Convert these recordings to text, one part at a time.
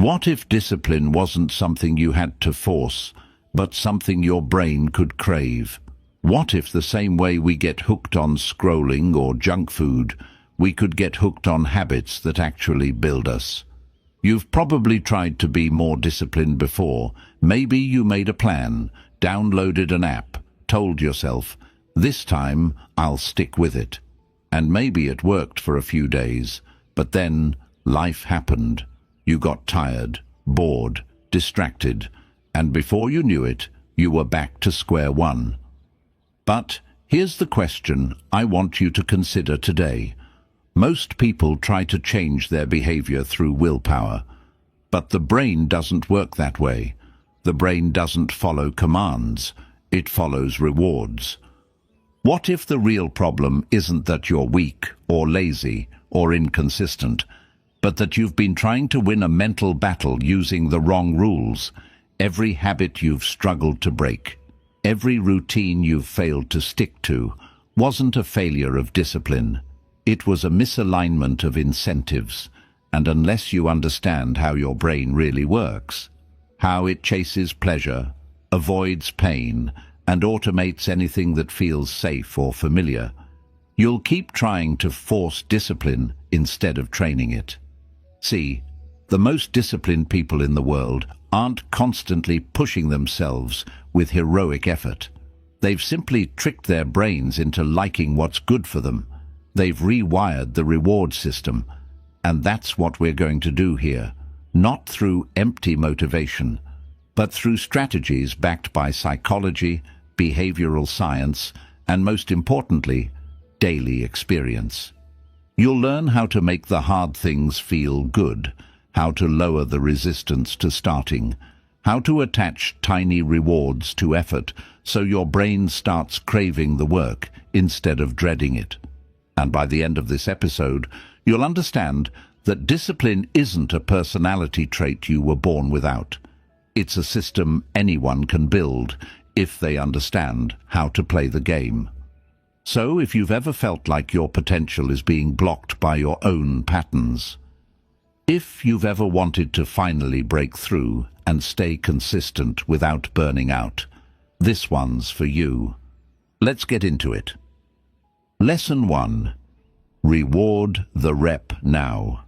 What if discipline wasn't something you had to force, but something your brain could crave? What if the same way we get hooked on scrolling or junk food, we could get hooked on habits that actually build us? You've probably tried to be more disciplined before. Maybe you made a plan, downloaded an app, told yourself, "This time I'll stick with it." And maybe it worked for a few days, but then life happened. You got tired, bored, distracted, and before you knew it, you were back to square one. But here's the question I want you to consider today. Most people try to change their behavior through willpower, but the brain doesn't work that way. The brain doesn't follow commands, it follows rewards. What if the real problem isn't that you're weak or lazy or inconsistent, but that you've been trying to win a mental battle using the wrong rules? Every habit you've struggled to break, every routine you've failed to stick to, wasn't a failure of discipline. It was a misalignment of incentives, and unless you understand how your brain really works, how it chases pleasure, avoids pain, and automates anything that feels safe or familiar, you'll keep trying to force discipline instead of training it. See, the most disciplined people in the world aren't constantly pushing themselves with heroic effort. They've simply tricked their brains into liking what's good for them. They've rewired the reward system, and that's what we're going to do here, not through empty motivation, but through strategies backed by psychology, behavioral science, and most importantly, daily experience. You'll learn how to make the hard things feel good, how to lower the resistance to starting, how to attach tiny rewards to effort so your brain starts craving the work instead of dreading it. And by the end of this episode, you'll understand that discipline isn't a personality trait you were born without. It's a system anyone can build if they understand how to play the game. So if you've ever felt like your potential is being blocked by your own patterns, if you've ever wanted to finally break through and stay consistent without burning out, this one's for you. Let's get into it. Lesson 1. Reward the rep now.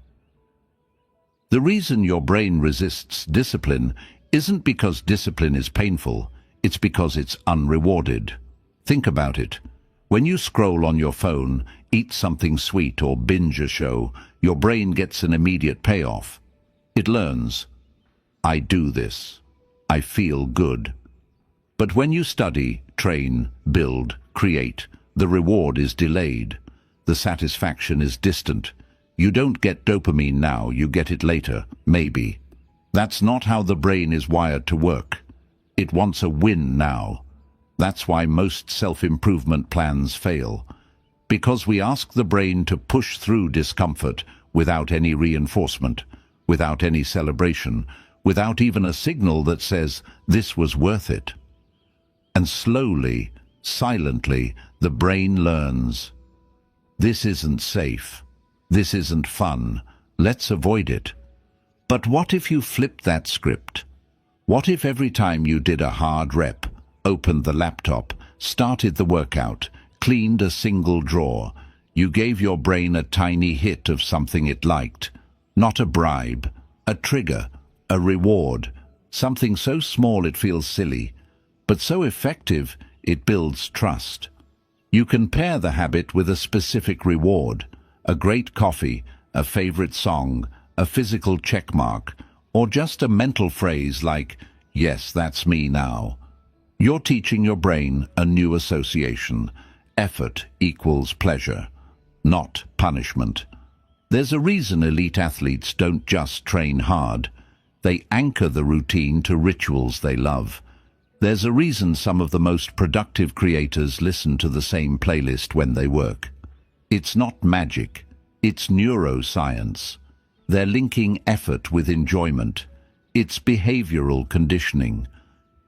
The reason your brain resists discipline isn't because discipline is painful, it's because it's unrewarded. Think about it. When you scroll on your phone, eat something sweet or binge a show, your brain gets an immediate payoff. It learns, I do this. I feel good. But when you study, train, build, create, the reward is delayed. The satisfaction is distant. You don't get dopamine now, you get it later, maybe. That's not how the brain is wired to work. It wants a win now. That's why most self-improvement plans fail. Because we ask the brain to push through discomfort without any reinforcement, without any celebration, without even a signal that says, this was worth it. And slowly, silently, the brain learns, this isn't safe. This isn't fun. Let's avoid it. But what if you flipped that script? What if every time you did a hard rep, opened the laptop, started the workout, cleaned a single drawer, you gave your brain a tiny hit of something it liked? Not a bribe, a trigger, a reward, something so small it feels silly, but so effective it builds trust. You can pair the habit with a specific reward, a great coffee, a favorite song, a physical checkmark, or just a mental phrase like, yes, that's me now. You're teaching your brain a new association. Effort equals pleasure, not punishment. There's a reason elite athletes don't just train hard. They anchor the routine to rituals they love. There's a reason some of the most productive creators listen to the same playlist when they work. It's not magic, it's neuroscience. They're linking effort with enjoyment. It's behavioral conditioning.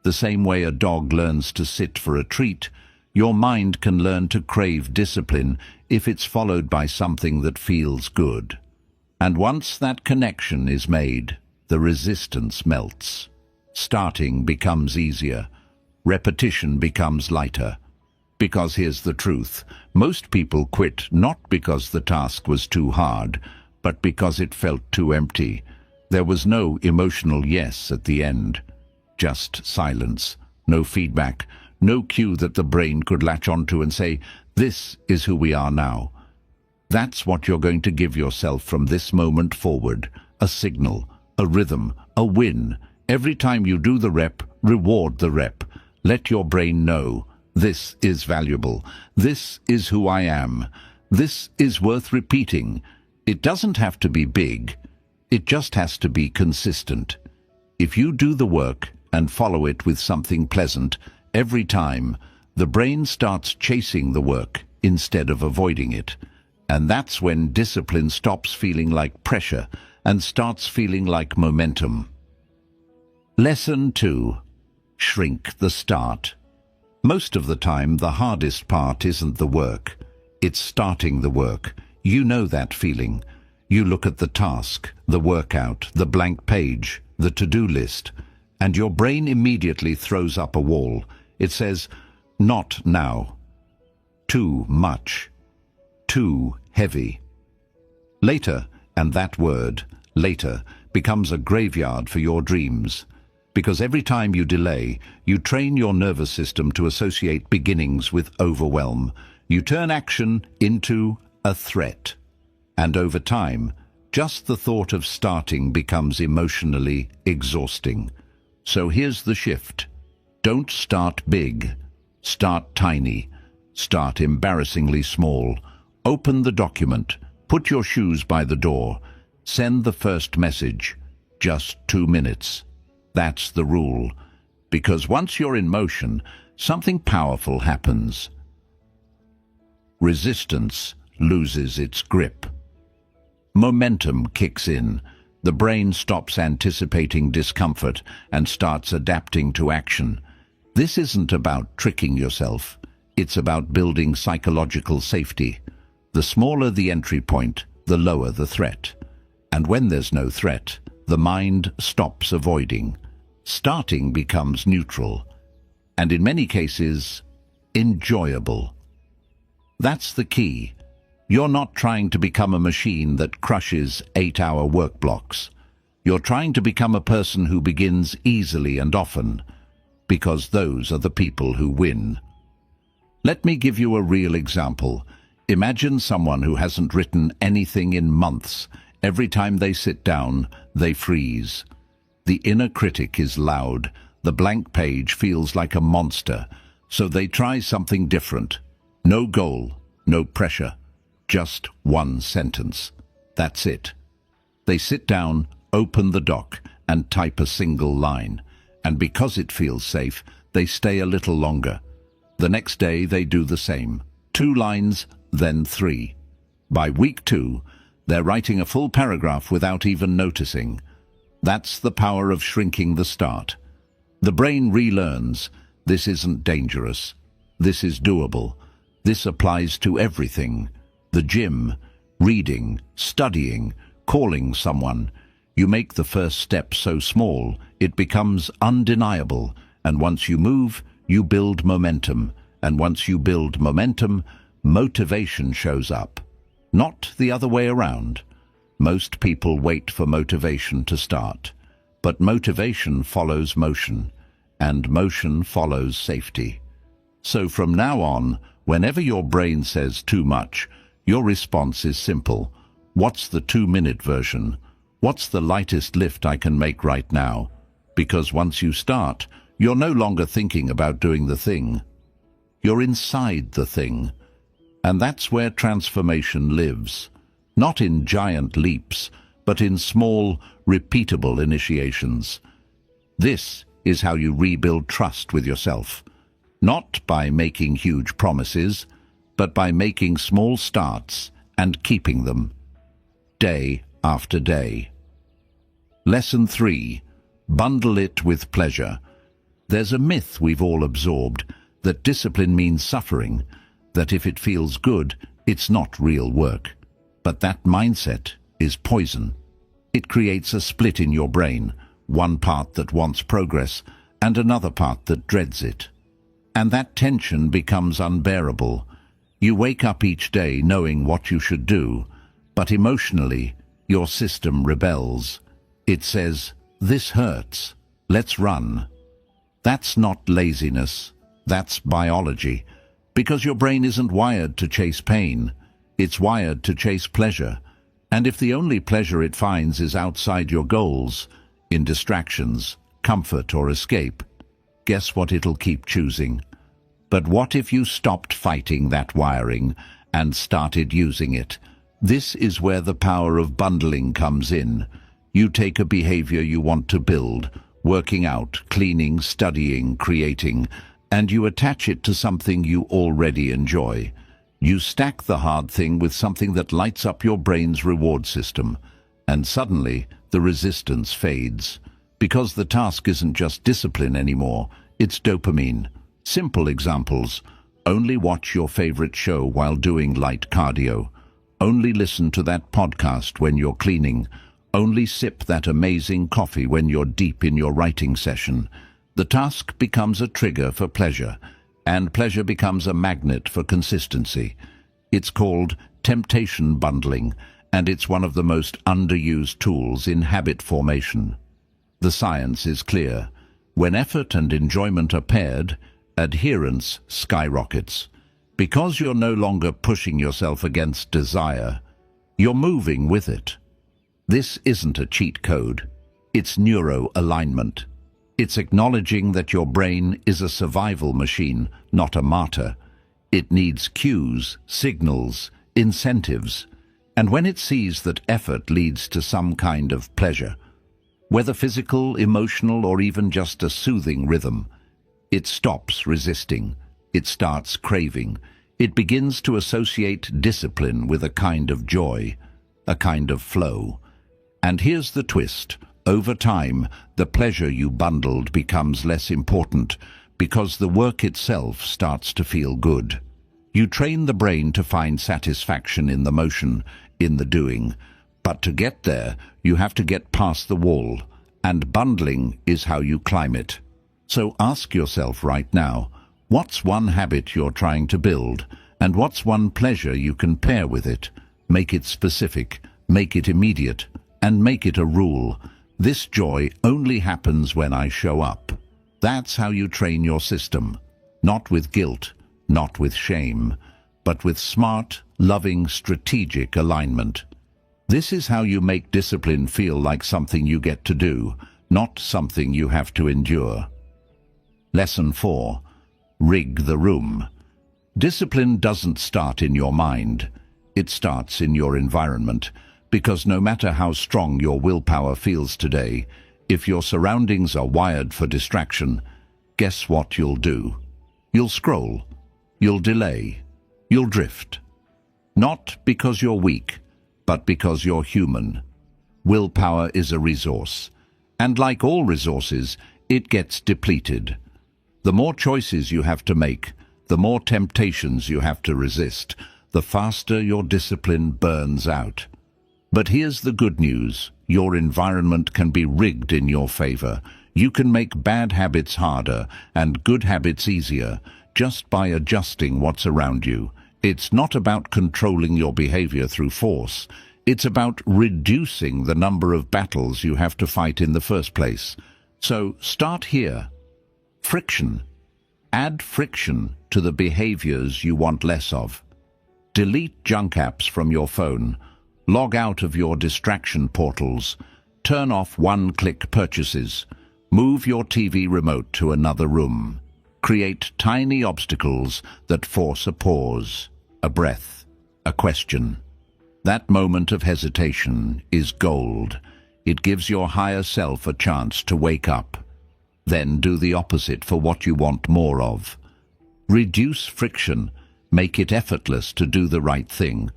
The same way a dog learns to sit for a treat, your mind can learn to crave discipline if it's followed by something that feels good. And once that connection is made, the resistance melts. Starting becomes easier. Repetition becomes lighter. Because here's the truth. Most people quit not because the task was too hard, but because it felt too empty. There was no emotional yes at the end. Just silence. No feedback. No cue that the brain could latch onto and say, "This is who we are now." That's what you're going to give yourself from this moment forward. A signal, a rhythm, a win. Every time you do the rep, reward the rep. Let your brain know, this is valuable. This is who I am. This is worth repeating. It doesn't have to be big. It just has to be consistent. If you do the work and follow it with something pleasant, every time, the brain starts chasing the work instead of avoiding it. And that's when discipline stops feeling like pressure and starts feeling like momentum. Lesson 2. Shrink the start. Most of the time, the hardest part isn't the work. It's starting the work. You know that feeling. You look at the task, the workout, the blank page, the to-do list, and your brain immediately throws up a wall. It says, "Not now." Too much. Too heavy. Later, and that word, later, becomes a graveyard for your dreams. Because every time you delay, you train your nervous system to associate beginnings with overwhelm. You turn action into a threat. And over time, just the thought of starting becomes emotionally exhausting. So here's the shift. Don't start big. Start tiny. Start embarrassingly small. Open the document. Put your shoes by the door. Send the first message. Just 2 minutes. That's the rule. Because once you're in motion, something powerful happens. Resistance loses its grip. Momentum kicks in. The brain stops anticipating discomfort and starts adapting to action. This isn't about tricking yourself. It's about building psychological safety. The smaller the entry point, the lower the threat. And when there's no threat, the mind stops avoiding. Starting becomes neutral, and in many cases, enjoyable. That's the key. You're not trying to become a machine that crushes 8-hour work blocks. You're trying to become a person who begins easily and often, because those are the people who win. Let me give you a real example. Imagine someone who hasn't written anything in months. Every time they sit down, they freeze. The inner critic is loud. The blank page feels like a monster. So they try something different. No goal, no pressure. Just one sentence. That's it. They sit down, open the doc, and type a single line. And because it feels safe, they stay a little longer. The next day they do the same. 2 lines, then 3. By week 2, they're writing a full paragraph without even noticing. That's the power of shrinking the start. The brain relearns, this isn't dangerous. This is doable. This applies to everything. The gym, reading, studying, calling someone. You make the first step so small, it becomes undeniable. And once you move, you build momentum. And once you build momentum, motivation shows up. Not the other way around. Most people wait for motivation to start. But motivation follows motion, and motion follows safety. So from now on, whenever your brain says too much, your response is simple. What's the 2-minute version? What's the lightest lift I can make right now? Because once you start, you're no longer thinking about doing the thing. You're inside the thing. And that's where transformation lives. Not in giant leaps, but in small, repeatable initiations. This is how you rebuild trust with yourself. Not by making huge promises, but by making small starts and keeping them, day after day. Lesson 3. Bundle it with pleasure. There's a myth we've all absorbed, that discipline means suffering, that if it feels good, it's not real work. But that mindset is poison. It creates a split in your brain, one part that wants progress and another part that dreads it. And that tension becomes unbearable. You wake up each day knowing what you should do, but emotionally, your system rebels. It says, "This hurts. Let's run." That's not laziness. That's biology. Because your brain isn't wired to chase pain. It's wired to chase pleasure. And if the only pleasure it finds is outside your goals, in distractions, comfort or escape, guess what it'll keep choosing? But what if you stopped fighting that wiring and started using it? This is where the power of bundling comes in. You take a behavior you want to build, working out, cleaning, studying, creating, and you attach it to something you already enjoy. You stack the hard thing with something that lights up your brain's reward system, and suddenly the resistance fades. Because the task isn't just discipline anymore, it's dopamine. Simple examples: only watch your favorite show while doing light cardio. Only listen to that podcast when you're cleaning. Only sip that amazing coffee when you're deep in your writing session. The task becomes a trigger for pleasure, and pleasure becomes a magnet for consistency. It's called temptation bundling, and it's one of the most underused tools in habit formation. The science is clear. When effort and enjoyment are paired, adherence skyrockets. Because you're no longer pushing yourself against desire, you're moving with it. This isn't a cheat code. It's neuro-alignment. It's acknowledging that your brain is a survival machine, not a martyr. It needs cues, signals, incentives. And when it sees that effort leads to some kind of pleasure, whether physical, emotional, or even just a soothing rhythm, it stops resisting. It starts craving. It begins to associate discipline with a kind of joy, a kind of flow. And here's the twist. Over time, the pleasure you bundled becomes less important because the work itself starts to feel good. You train the brain to find satisfaction in the motion, in the doing. But to get there, you have to get past the wall, and bundling is how you climb it. So ask yourself right now, what's one habit you're trying to build, and what's one pleasure you can pair with it? Make it specific, make it immediate, and make it a rule. This joy only happens when I show up. That's how you train your system. Not with guilt, not with shame, but with smart, loving, strategic alignment. This is how you make discipline feel like something you get to do, not something you have to endure. Lesson 4. Rig the room. Discipline doesn't start in your mind. It starts in your environment. Because no matter how strong your willpower feels today, if your surroundings are wired for distraction, guess what you'll do? You'll scroll. You'll delay. You'll drift. Not because you're weak, but because you're human. Willpower is a resource. And like all resources, it gets depleted. The more choices you have to make, the more temptations you have to resist, the faster your discipline burns out. But here's the good news. Your environment can be rigged in your favor. You can make bad habits harder and good habits easier just by adjusting what's around you. It's not about controlling your behavior through force. It's about reducing the number of battles you have to fight in the first place. So start here. Friction. Add friction to the behaviors you want less of. Delete junk apps from your phone. Log out of your distraction portals. Turn off one-click purchases. Move your TV remote to another room. Create tiny obstacles that force a pause, a breath, a question. That moment of hesitation is gold. It gives your higher self a chance to wake up. Then do the opposite for what you want more of. Reduce friction. Make it effortless to do the right thing.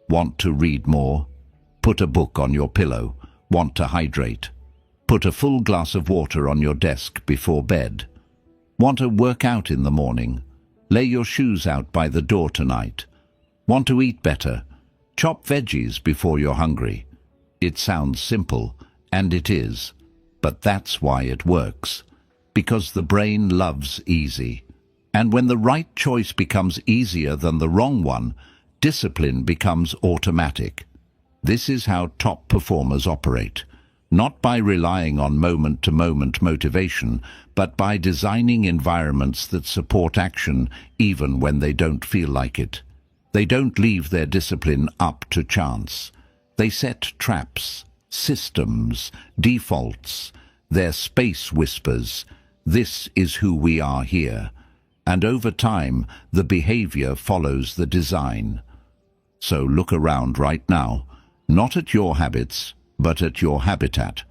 Want to read more? Put a book on your pillow. Want to hydrate? Put a full glass of water on your desk before bed. Want to work out in the morning? Lay your shoes out by the door tonight. Want to eat better? Chop veggies before you're hungry. It sounds simple, and it is, but that's why it works. Because the brain loves easy. And when the right choice becomes easier than the wrong one, discipline becomes automatic. This is how top performers operate. Not by relying on moment-to-moment motivation, but by designing environments that support action even when they don't feel like it. They don't leave their discipline up to chance. They set traps, systems, defaults, their space whispers. This is who we are here. And over time, the behavior follows the design. So look around right now, not at your habits, but at your habitat.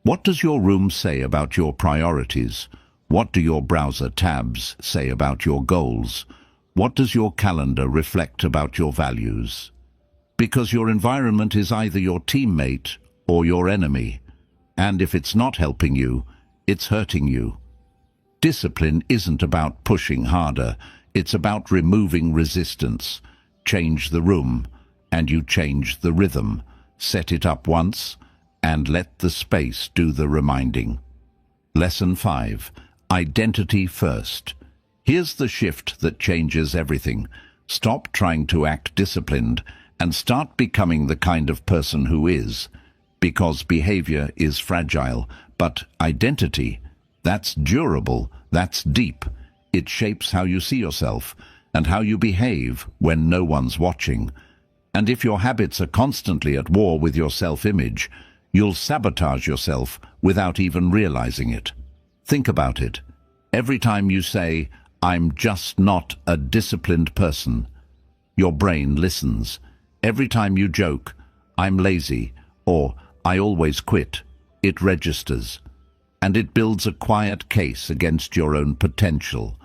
What does your room say about your priorities? What do your browser tabs say about your goals? What does your calendar reflect about your values? Because your environment is either your teammate or your enemy. And if it's not helping you, it's hurting you. Discipline isn't about pushing harder, it's about removing resistance. Change the room, and you change the rhythm. Set it up once, and let the space do the reminding. Lesson 5. Identity first. Here's the shift that changes everything. Stop trying to act disciplined, and start becoming the kind of person who is. Because behavior is fragile, but identity, that's durable, that's deep. It shapes how you see yourself and how you behave when no one's watching. And if your habits are constantly at war with your self-image, you'll sabotage yourself without even realizing it. Think about it. Every time you say, "I'm just not a disciplined person," your brain listens. Every time you joke, "I'm lazy," or "I always quit," it registers. And it builds a quiet case against your own potential.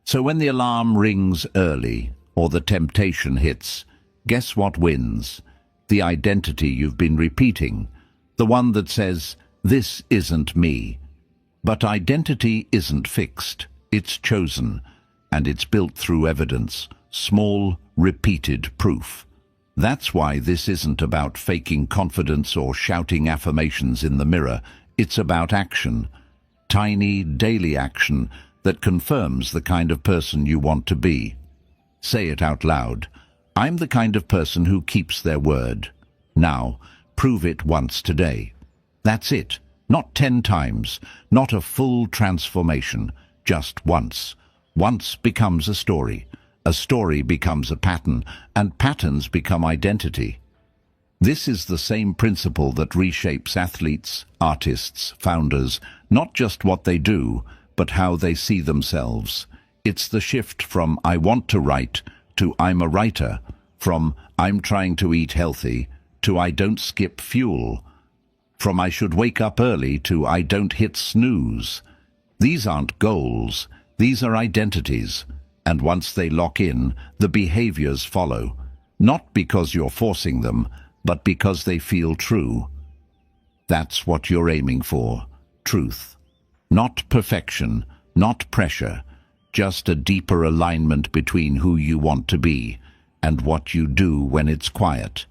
So when the alarm rings early, or the temptation hits, guess what wins? The identity you've been repeating, the one that says, "This isn't me." But identity isn't fixed, it's chosen, and it's built through evidence, small, repeated proof. That's why this isn't about faking confidence or shouting affirmations in the mirror. It's about action, tiny, daily action that confirms the kind of person you want to be. Say it out loud. I'm the kind of person who keeps their word. Now, prove it once today. That's it. Not 10 times, not a full transformation, just once. Once becomes a story becomes a pattern, and patterns become identity. This is the same principle that reshapes athletes, artists, founders, not just what they do, but how they see themselves. It's the shift from "I want to write" to "I'm a writer," from "I'm trying to eat healthy" to "I don't skip fuel," from "I should wake up early" to "I don't hit snooze." These aren't goals, these are identities, and once they lock in, the behaviors follow, not because you're forcing them, but because they feel true. That's what you're aiming for, truth. Not perfection, not pressure, just a deeper alignment between who you want to be and what you do when it's quiet.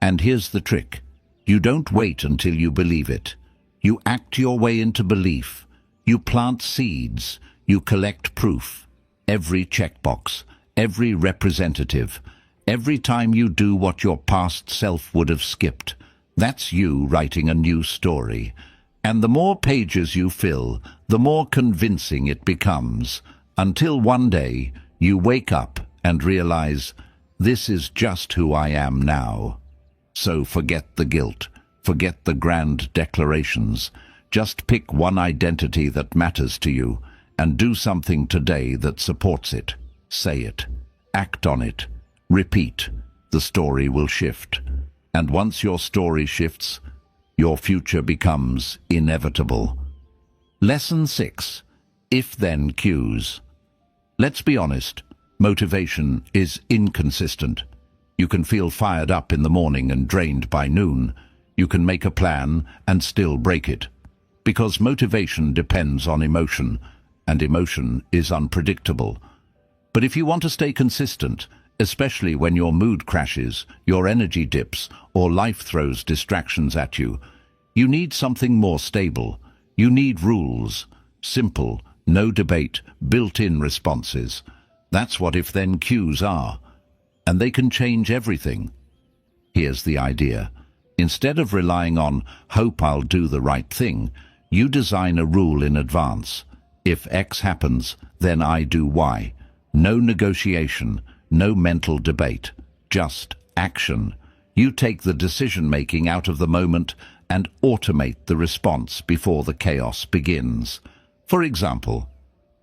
And here's the trick. You don't wait until you believe it. You act your way into belief. You plant seeds. You collect proof. Every checkbox, every representative, every time you do what your past self would have skipped, that's you writing a new story. And the more pages you fill, the more convincing it becomes, until one day you wake up and realize, this is just who I am now. So forget the guilt, forget the grand declarations. Just pick one identity that matters to you and do something today that supports it. Say it, act on it. Repeat, the story will shift. And once your story shifts, your future becomes inevitable. Lesson 6. If-then cues. Let's be honest, motivation is inconsistent. You can feel fired up in the morning and drained by noon. You can make a plan and still break it. Because motivation depends on emotion, and emotion is unpredictable. But if you want to stay consistent, especially when your mood crashes, your energy dips, or life throws distractions at you. You need something more stable. You need rules. Simple, no debate, built-in responses. That's what if-then cues are. And they can change everything. Here's the idea. Instead of relying on hope I'll do the right thing, you design a rule in advance. If X happens, then I do Y. No negotiation, no mental debate, just action. You take the decision-making out of the moment and automate the response before the chaos begins. For example,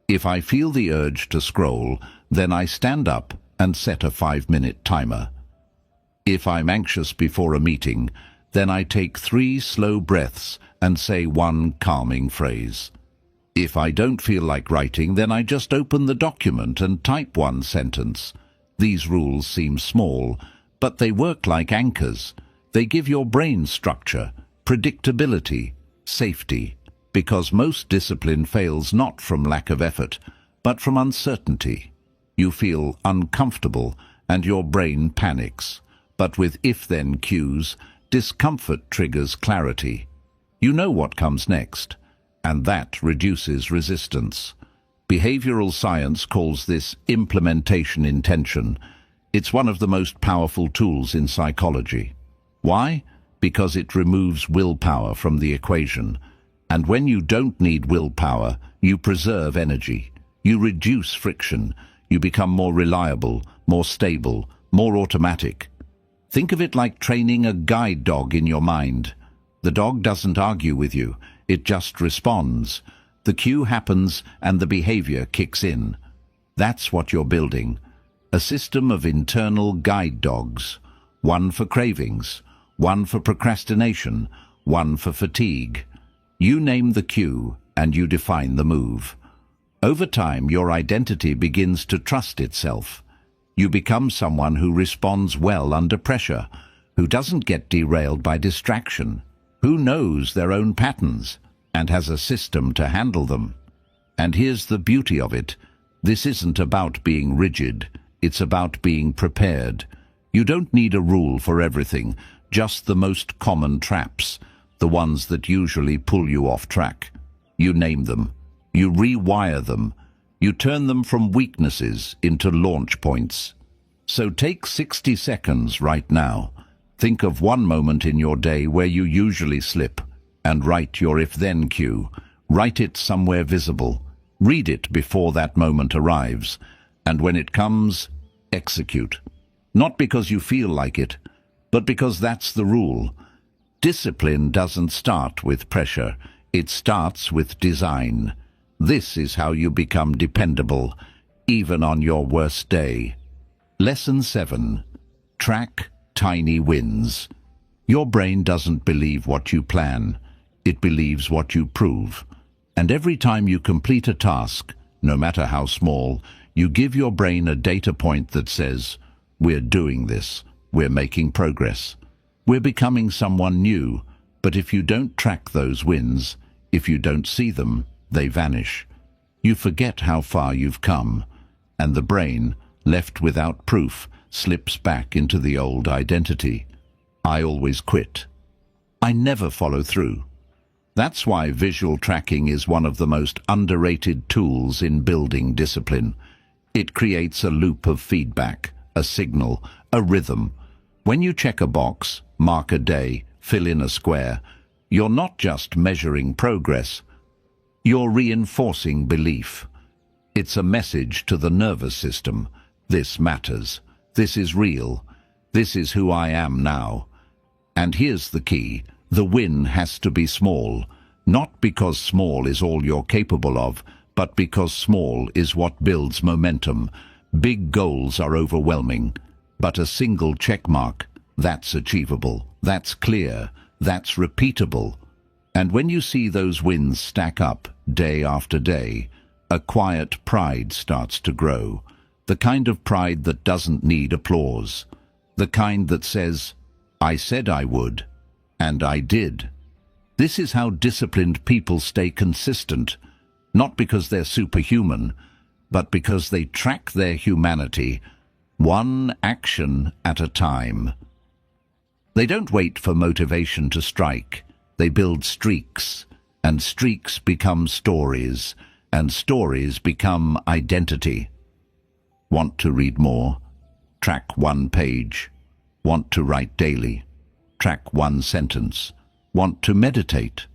if I feel the urge to scroll, then I stand up and set a 5-minute timer. If I'm anxious before a meeting, then I take 3 slow breaths and say one calming phrase. If I don't feel like writing, then I just open the document and type one sentence. These rules seem small, but they work like anchors. They give your brain structure, predictability, safety, because most discipline fails not from lack of effort, but from uncertainty. You feel uncomfortable and your brain panics. But with if-then cues, discomfort triggers clarity. You know what comes next, and that reduces resistance. Behavioral science calls this implementation intention. It's one of the most powerful tools in psychology. Why? Because it removes willpower from the equation. And when you don't need willpower, you preserve energy. You reduce friction. You become more reliable, more stable, more automatic. Think of it like training a guide dog in your mind. The dog doesn't argue with you, it just responds. The cue happens and the behavior kicks in. That's what you're building. A system of internal guide dogs. One for cravings, one for procrastination, one for fatigue. You name the cue and you define the move. Over time, your identity begins to trust itself. You become someone who responds well under pressure, who doesn't get derailed by distraction, who knows their own patterns and has a system to handle them. And here's the beauty of it. This isn't about being rigid, it's about being prepared. You don't need a rule for everything, just the most common traps, the ones that usually pull you off track. You name them, you rewire them, you turn them from weaknesses into launch points. So take 60 seconds right now. Think of one moment in your day where you usually slip, and write your if-then cue. Write it somewhere visible. Read it before that moment arrives. And when it comes, execute. Not because you feel like it, but because that's the rule. Discipline doesn't start with pressure. It starts with design. This is how you become dependable, even on your worst day. Lesson 7. Track tiny wins. Your brain doesn't believe what you plan. It believes what you prove. And every time you complete a task, no matter how small, you give your brain a data point that says, we're doing this, we're making progress, we're becoming someone new. But if you don't track those wins, if you don't see them, they vanish. You forget how far you've come, and the brain, left without proof, slips back into the old identity. I always quit. I never follow through. That's why visual tracking is one of the most underrated tools in building discipline. It creates a loop of feedback, a signal, a rhythm. When you check a box, mark a day, fill in a square, you're not just measuring progress, you're reinforcing belief. It's a message to the nervous system. This matters. This is real. This is who I am now. And here's the key. The win has to be small. Not because small is all you're capable of, but because small is what builds momentum. Big goals are overwhelming, but a single check mark, that's achievable, that's clear, that's repeatable. And when you see those wins stack up day after day, a quiet pride starts to grow. The kind of pride that doesn't need applause. The kind that says, I said I would, and I did. This is how disciplined people stay consistent, not because they're superhuman, but because they track their humanity, one action at a time. They don't wait for motivation to strike. They build streaks, and streaks become stories, and stories become identity. Want to read more? Track one page. Want to write daily? Track one sentence. Want to meditate?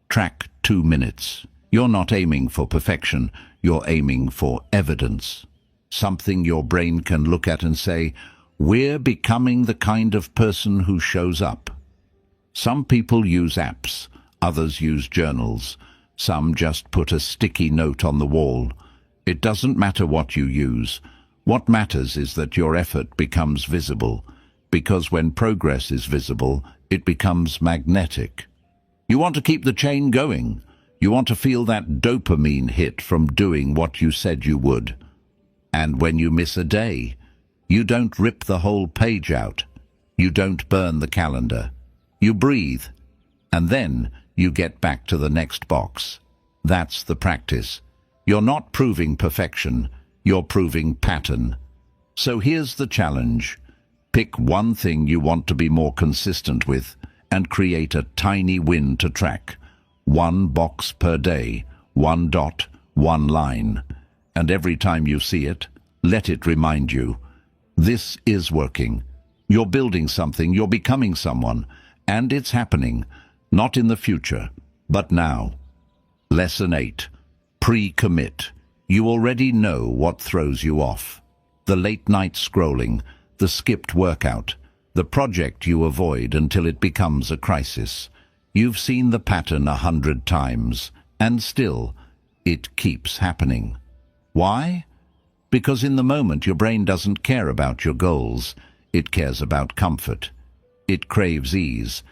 Track 2 minutes. You're not aiming for perfection, you're aiming for evidence. Something your brain can look at and say, we're becoming the kind of person who shows up. Some people use apps, others use journals. Some just put a sticky note on the wall. It doesn't matter what you use. What matters is that your effort becomes visible, because when progress is visible, it becomes magnetic. You want to keep the chain going. You want to feel that dopamine hit from doing what you said you would. And when you miss a day, you don't rip the whole page out. You don't burn the calendar. You breathe, and then you get back to the next box. That's the practice. You're not proving perfection, you're proving pattern. So here's the challenge. Pick one thing you want to be more consistent with and create a tiny win to track. 1 box per day, 1 dot, 1 line. And every time you see it, let it remind you. This is working. You're building something, you're becoming someone, and it's happening, not in the future, but now. Lesson 8. Pre-commit. You already know what throws you off. The late-night scrolling, the skipped workout, the project you avoid until it becomes a crisis. You've seen the pattern 100 times, and still, it keeps happening. Why? Because in the moment your brain doesn't care about your goals, it cares about comfort. It craves ease,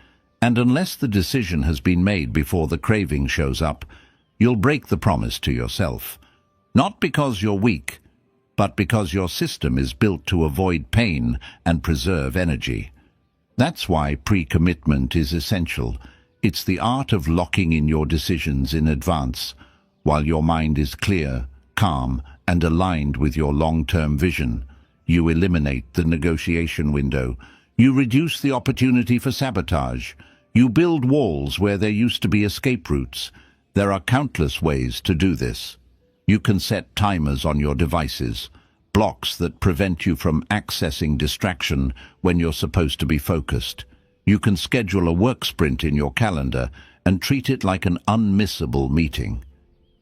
and unless the decision has been made before the craving shows up, you'll break the promise to yourself. Not because you're weak, but because your system is built to avoid pain and preserve energy. That's why pre-commitment is essential. It's the art of locking in your decisions in advance, while your mind is clear, calm, and aligned with your long-term vision. You eliminate the negotiation window. You reduce the opportunity for sabotage. You build walls where there used to be escape routes. There are countless ways to do this. You can set timers on your devices, blocks that prevent you from accessing distraction when you're supposed to be focused. You can schedule a work sprint in your calendar and treat it like an unmissable meeting.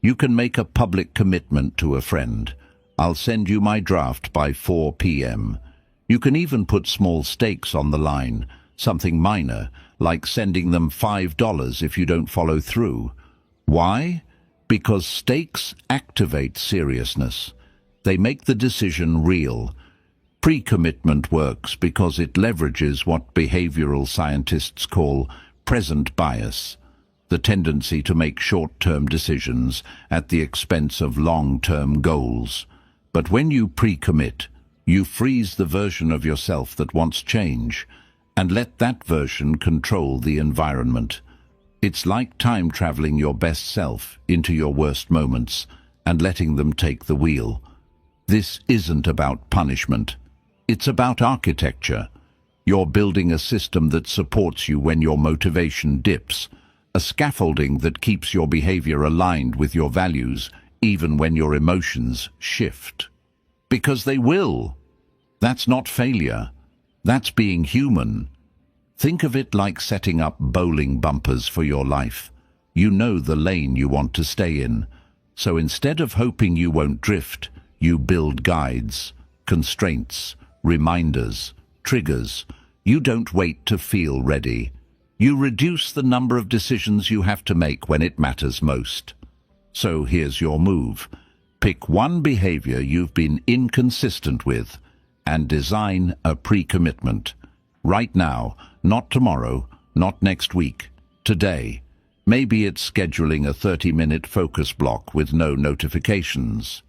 You can make a public commitment to a friend. I'll send you my draft by 4 p.m. You can even put small stakes on the line, something minor, like sending them $5 if you don't follow through. Why? Because stakes activate seriousness. They make the decision real. Pre-commitment works because it leverages what behavioral scientists call present bias, the tendency to make short-term decisions at the expense of long-term goals. But when you pre-commit, you freeze the version of yourself that wants change, and let that version control the environment. It's like time traveling your best self into your worst moments and letting them take the wheel. This isn't about punishment. It's about architecture. You're building a system that supports you when your motivation dips, a scaffolding that keeps your behavior aligned with your values even when your emotions shift. Because they will. That's not failure. That's being human. Think of it like setting up bowling bumpers for your life. You know the lane you want to stay in. So instead of hoping you won't drift, you build guides, constraints, reminders, triggers. You don't wait to feel ready. You reduce the number of decisions you have to make when it matters most. So here's your move. Pick one behavior you've been inconsistent with and design a pre-commitment. Right now, not tomorrow, not next week, today. Maybe it's scheduling a 30-minute focus block with no notifications.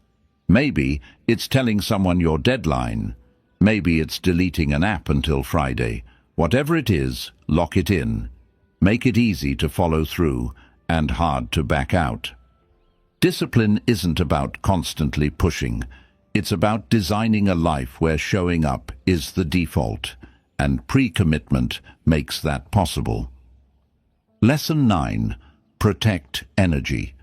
Maybe it's telling someone your deadline. Maybe it's deleting an app until Friday. Whatever it is, lock it in. Make it easy to follow through and hard to back out. Discipline isn't about constantly pushing. It's about designing a life where showing up is the default, and pre-commitment makes that possible. Lesson 9. Protect energy.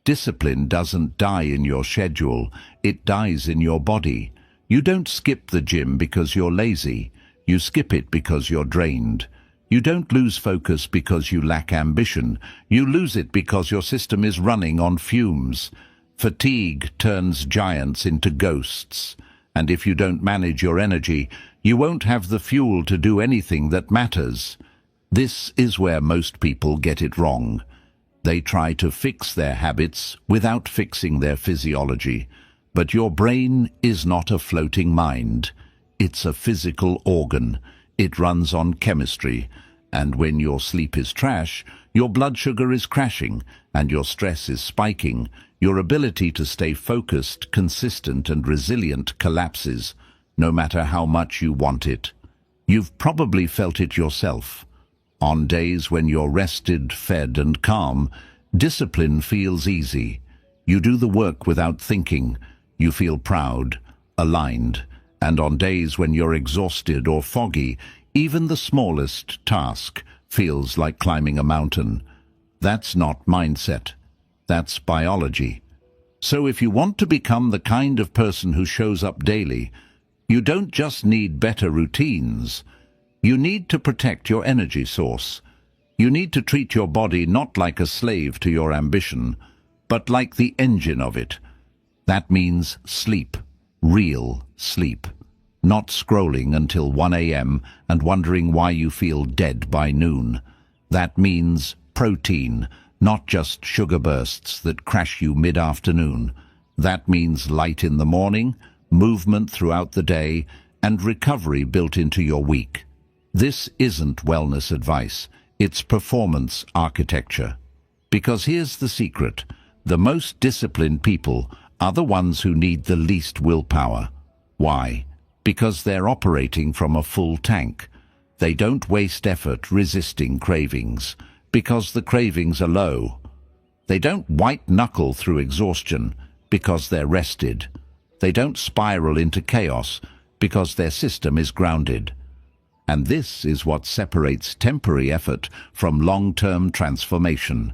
Discipline doesn't die in your schedule, it dies in your body. You don't skip the gym because you're lazy. You skip it because you're drained. You don't lose focus because you lack ambition. You lose it because your system is running on fumes. Fatigue turns giants into ghosts. And if you don't manage your energy, you won't have the fuel to do anything that matters. This is where most people get it wrong. They try to fix their habits without fixing their physiology. But your brain is not a floating mind. It's a physical organ. It runs on chemistry. And when your sleep is trash, your blood sugar is crashing and your stress is spiking. Your ability to stay focused, consistent and resilient collapses, no matter how much you want it. You've probably felt it yourself. On days when you're rested, fed and calm, discipline feels easy. You do the work without thinking. You feel proud, aligned, and on days when you're exhausted or foggy, even the smallest task feels like climbing a mountain. That's not mindset. That's biology. So if you want to become the kind of person who shows up daily, you don't just need better routines. You need to protect your energy source. You need to treat your body not like a slave to your ambition, but like the engine of it. That means sleep, real sleep. Not scrolling until 1 a.m. and wondering why you feel dead by noon. That means protein, not just sugar bursts that crash you mid-afternoon. That means light in the morning, movement throughout the day, and recovery built into your week. This isn't wellness advice, it's performance architecture. Because here's the secret, the most disciplined people are the ones who need the least willpower. Why? Because they're operating from a full tank. They don't waste effort resisting cravings, because the cravings are low. They don't white-knuckle through exhaustion, because they're rested. They don't spiral into chaos, because their system is grounded. And this is what separates temporary effort from long-term transformation.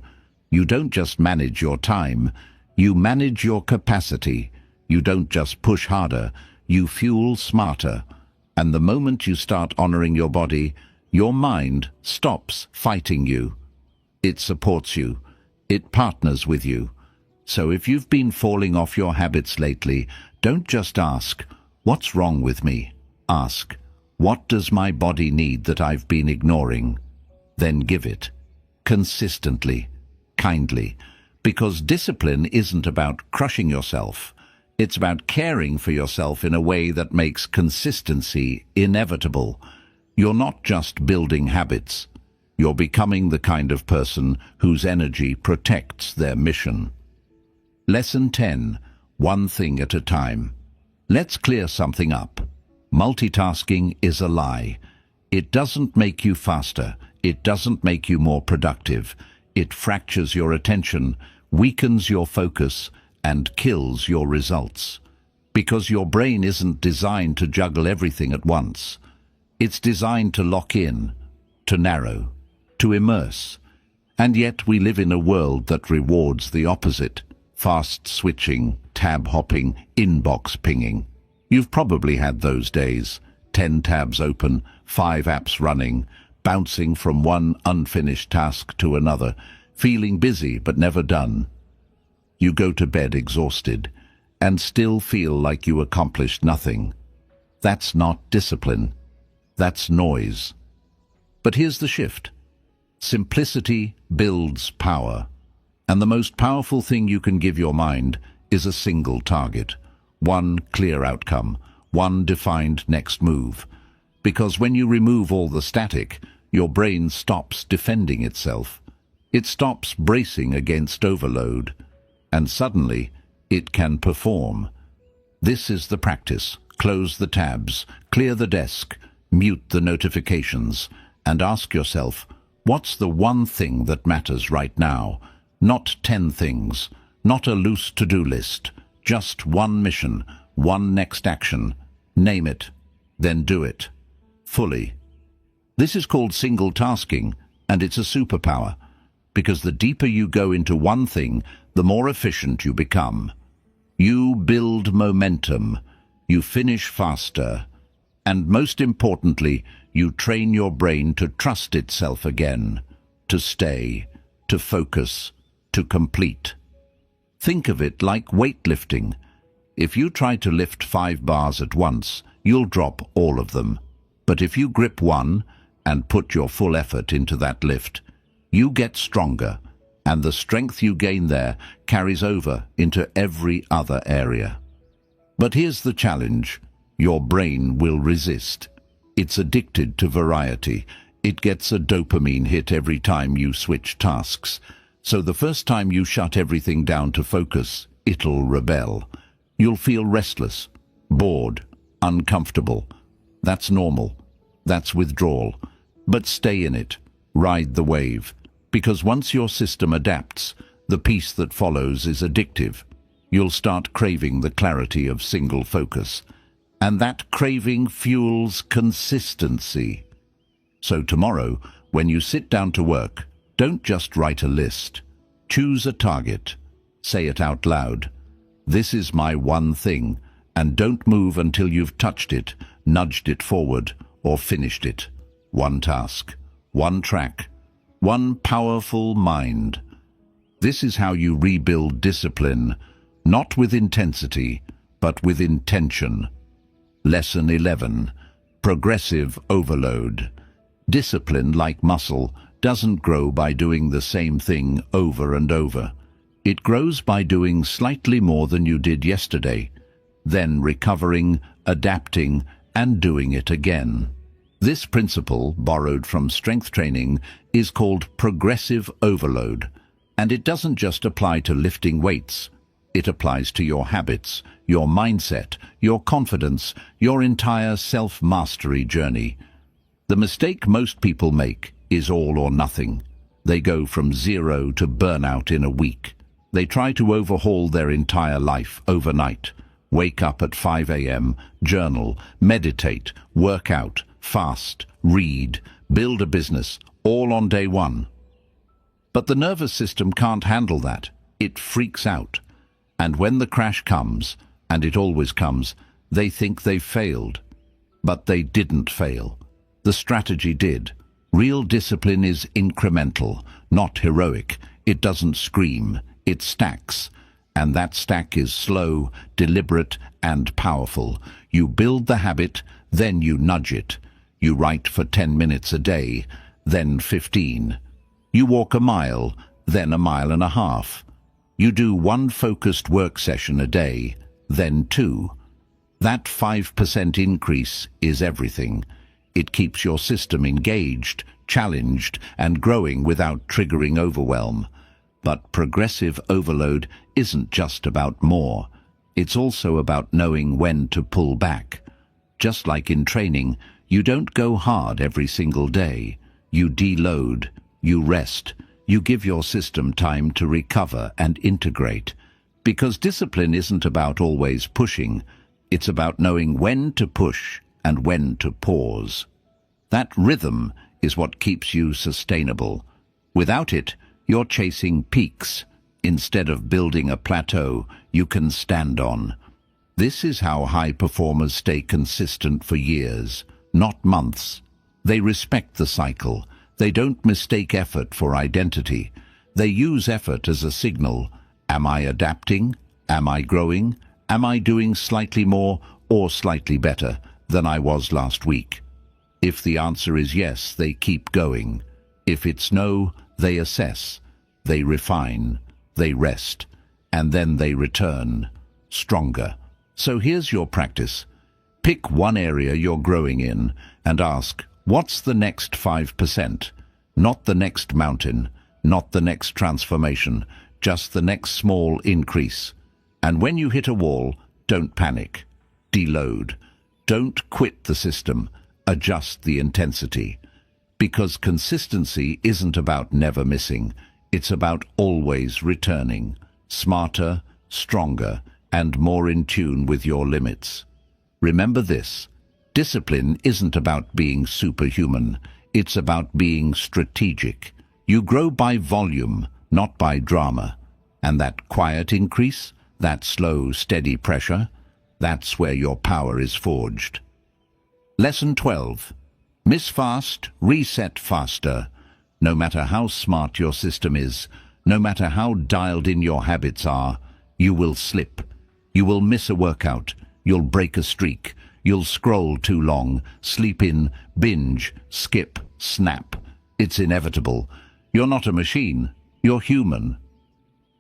You don't just manage your time, you manage your capacity. You don't just push harder, you fuel smarter. And the moment you start honoring your body, your mind stops fighting you. It supports you. It partners with you. So if you've been falling off your habits lately, don't just ask, "What's wrong with me?" Ask, "What does my body need that I've been ignoring?" Then give it. Consistently. Kindly. Because discipline isn't about crushing yourself. It's about caring for yourself in a way that makes consistency inevitable. You're not just building habits. You're becoming the kind of person whose energy protects their mission. Lesson 10. One thing at a time. Let's clear something up. Multitasking is a lie. It doesn't make you faster. It doesn't make you more productive. It fractures your attention, weakens your focus, and kills your results. Because your brain isn't designed to juggle everything at once. It's designed to lock in, to narrow, to immerse. And yet we live in a world that rewards the opposite. Fast switching, tab hopping, inbox pinging. You've probably had those days. 10 tabs open, 5 apps running, bouncing from one unfinished task to another, feeling busy but never done. You go to bed exhausted and still feel like you accomplished nothing. That's not discipline. That's noise. But here's the shift. Simplicity builds power. And the most powerful thing you can give your mind is a single target. One clear outcome. One defined next move. Because when you remove all the static, your brain stops defending itself. It stops bracing against overload. And suddenly, it can perform. This is the practice. Close the tabs, clear the desk, mute the notifications, and ask yourself, what's the one thing that matters right now? Not 10 things, not a loose to-do list, just one mission, One next action. Name it, then do it. Fully. This is called single tasking, and it's a superpower, because the deeper you go into one thing, the more efficient you become. You build momentum, you finish faster, and most importantly, you train your brain to trust itself again, to stay, to focus, to complete. Think of it like weightlifting. If you try to lift 5 bars at once, you'll drop all of them. But if you grip one and put your full effort into that lift, you get stronger, and the strength you gain there carries over into every other area. But here's the challenge. Your brain will resist. It's addicted to variety. It gets a dopamine hit every time you switch tasks. So the first time you shut everything down to focus, it'll rebel. You'll feel restless, bored, uncomfortable. That's normal. That's withdrawal. But stay in it. Ride the wave. Because once your system adapts, the piece that follows is addictive. You'll start craving the clarity of single focus. And that craving fuels consistency. So tomorrow, when you sit down to work, don't just write a list. Choose a target. Say it out loud. This is my one thing, and don't move until you've touched it, nudged it forward, or finished it. One task, one track, one powerful mind. This is how you rebuild discipline, not with intensity, but with intention. Lesson 11. Progressive overload. Discipline, like muscle, doesn't grow by doing the same thing over and over. It grows by doing slightly more than you did yesterday, then recovering, adapting, and doing it again. This principle, borrowed from strength training, is called progressive overload, and it doesn't just apply to lifting weights. It applies to your habits, your mindset, your confidence, your entire self-mastery journey. The mistake most people make is all or nothing. They go from zero to burnout in a week. They try to overhaul their entire life overnight. Wake up at 5 a.m., journal, meditate, work out, fast, read, build a business, all on day one. But the nervous system can't handle that. It freaks out. And when the crash comes, and it always comes, they think they've failed. But they didn't fail. The strategy did. Real discipline is incremental, not heroic. It doesn't scream. It stacks. And that stack is slow, deliberate, and powerful. You build the habit, then you nudge it. You write for 10 minutes a day, then 15. You walk a mile, then a mile and a half. You do one focused work session a day, then 2. That 5% increase is everything. It keeps your system engaged, challenged, and growing without triggering overwhelm. But progressive overload isn't just about more. It's also about knowing when to pull back. Just like in training, you don't go hard every single day. You deload, you rest, you give your system time to recover and integrate. Because discipline isn't about always pushing. It's about knowing when to push and when to pause. That rhythm is what keeps you sustainable. Without it, you're chasing peaks. Instead of building a plateau you can stand on. This is how high performers stay consistent for years, not months. They respect the cycle. They don't mistake effort for identity. They use effort as a signal. Am I adapting? Am I growing? Am I doing slightly more or slightly better than I was last week? If the answer is yes, they keep going. If it's no, they assess, they refine, they rest, and then they return, stronger. So here's your practice. Pick one area you're growing in and ask, what's the next 5%? Not the next mountain, not the next transformation, just the next small increase. And when you hit a wall, don't panic. Deload. Don't quit the system. Adjust the intensity. Because consistency isn't about never missing. It's about always returning. Smarter, stronger, and more in tune with your limits. Remember this: discipline isn't about being superhuman, it's about being strategic. You grow by volume, not by drama. And that quiet increase, that slow, steady pressure, that's where your power is forged. Lesson 12. Miss fast, reset faster. No matter how smart your system is, no matter how dialed in your habits are, you will slip. You will miss a workout. You'll break a streak. You'll scroll too long, sleep in, binge, skip, snap. It's inevitable. You're not a machine. You're human.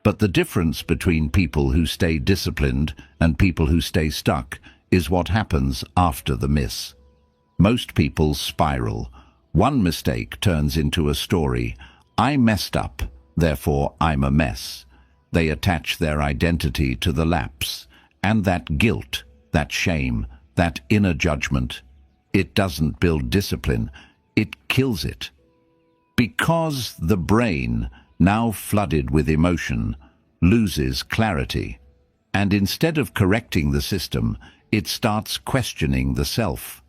But the difference between people who stay disciplined and people who stay stuck is what happens after the miss. Most people spiral. One mistake turns into a story. I messed up, therefore I'm a mess. They attach their identity to the lapse, and that guilt, that shame, that inner judgment. It doesn't build discipline, it kills it. Because the brain, now flooded with emotion, loses clarity, and instead of correcting the system, it starts questioning the self.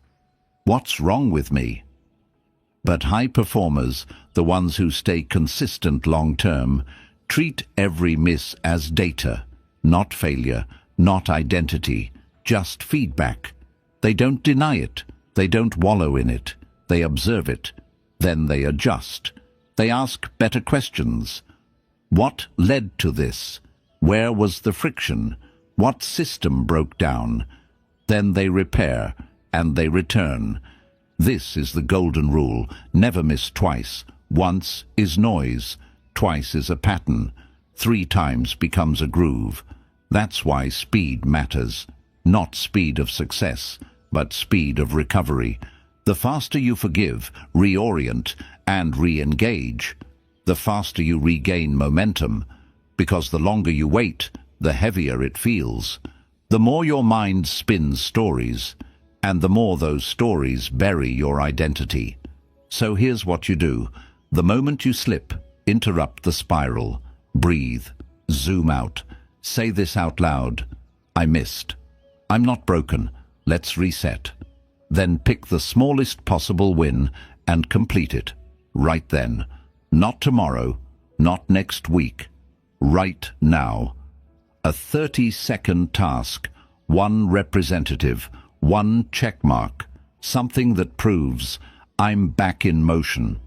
What's wrong with me? But high performers, the ones who stay consistent long-term, treat every miss as data, not failure, not identity, just feedback. They don't deny it, they don't wallow in it, they observe it, then they adjust. They ask better questions. What led to this? Where was the friction? What system broke down? Then they repair, and they return. This is the golden rule: never miss twice. Once is noise, twice is a pattern, 3 times becomes a groove. That's why speed matters. Not speed of success, but speed of recovery. The faster you forgive, reorient, and re-engage, the faster you regain momentum, because the longer you wait, the heavier it feels. The more your mind spins stories, and the more those stories bury your identity. So here's what you do. The moment you slip, interrupt the spiral. Breathe. Zoom out. Say this out loud: I missed. I'm not broken. Let's reset. Then pick the smallest possible win and complete it. Right then. Not tomorrow. Not next week. Right now. A 30-second task. One representative. One checkmark. Something that proves I'm back in motion.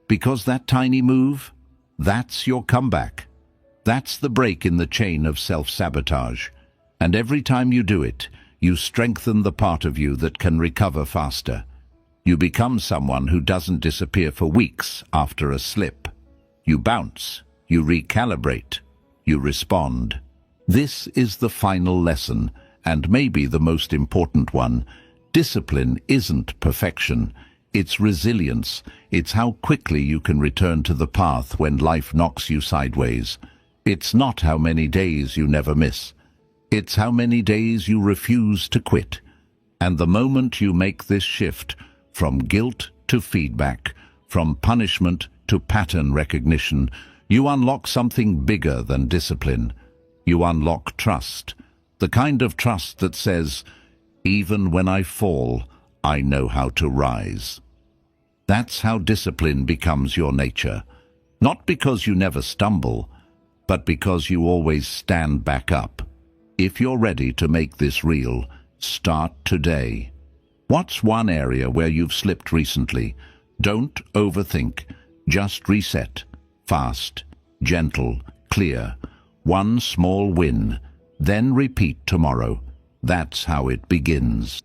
Because that tiny move, that's your comeback. That's the break in the chain of self-sabotage. And every time you do it, you strengthen the part of you that can recover faster. You become someone who doesn't disappear for weeks after a slip. You bounce, you recalibrate, you respond. This is the final lesson, and maybe the most important one. Discipline isn't perfection. It's resilience. It's how quickly you can return to the path when life knocks you sideways. It's not how many days you never miss. It's how many days you refuse to quit. And the moment you make this shift, from guilt to feedback, from punishment to pattern recognition, you unlock something bigger than discipline. You unlock trust. The kind of trust that says, even when I fall, I know how to rise. That's how discipline becomes your nature. Not because you never stumble, but because you always stand back up. If you're ready to make this real, start today. What's one area where you've slipped recently? Don't overthink. Just reset. Fast, gentle, clear. One small win. Then repeat tomorrow. That's how it begins.